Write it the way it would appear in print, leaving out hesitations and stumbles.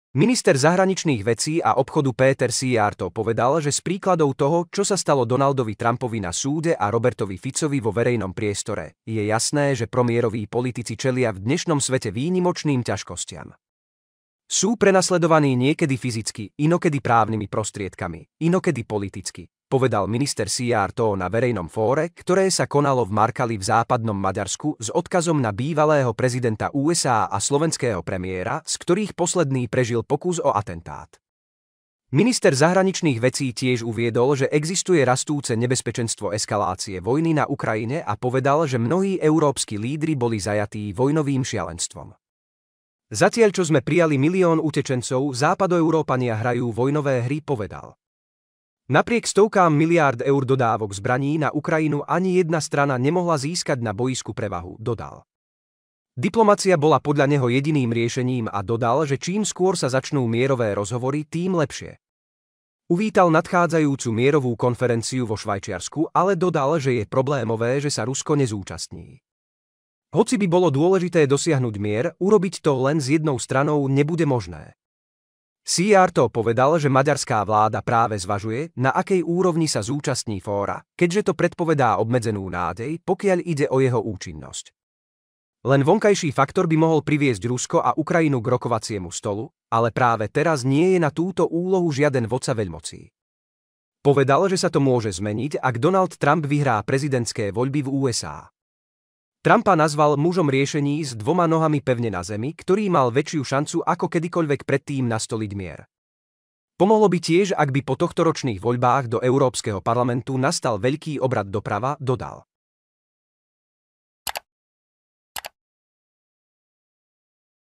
Minister zahraničných vecí a obchodu Peter Szijjártó povedal, že z príkladov toho, čo sa stalo Donaldovi Trumpovi na súde a Robertovi Ficovi vo verejnom priestore, je jasné, že promieroví politici čelia v dnešnom svete výnimočným ťažkostiam. Sú prenasledovaní niekedy fyzicky, inokedy právnymi prostriedkami, inokedy politicky, povedal minister Szijjártó na verejnom fóre, ktoré sa konalo v Markali v západnom Maďarsku s odkazom na bývalého prezidenta USA a slovenského premiéra, z ktorých posledný prežil pokus o atentát. Minister zahraničných vecí tiež uviedol, že existuje rastúce nebezpečenstvo eskalácie vojny na Ukrajine a povedal, že mnohí európski lídri boli zajatí vojnovým šialenstvom. Zatiaľ, čo sme prijali 1 000 000 utečencov, západoeurópania hrajú vojnové hry, povedal. Napriek stovkám miliárd eur dodávok zbraní na Ukrajinu ani jedna strana nemohla získať na bojisku prevahu, dodal. Diplomacia bola podľa neho jediným riešením a dodal, že čím skôr sa začnú mierové rozhovory, tým lepšie. Uvítal nadchádzajúcu mierovú konferenciu vo Švajčiarsku, ale dodal, že je problémové, že sa Rusko nezúčastní. Hoci by bolo dôležité dosiahnuť mier, urobiť to len s jednou stranou nebude možné. Szijjártó povedal, že maďarská vláda práve zvažuje, na akej úrovni sa zúčastní fóra, keďže to predpovedá obmedzenú nádej, pokiaľ ide o jeho účinnosť. Len vonkajší faktor by mohol priviesť Rusko a Ukrajinu k rokovaciemu stolu, ale práve teraz nie je na túto úlohu žiaden vodca veľmocí. Povedal, že sa to môže zmeniť, ak Donald Trump vyhrá prezidentské voľby v USA. Trumpa nazval mužom riešení s 2 nohami pevne na zemi, ktorý mal väčšiu šancu ako kedykoľvek predtým nastoliť mier. Pomohlo by tiež, ak by po tohtoročných voľbách do Európskeho parlamentu nastal veľký obrat doprava, dodal.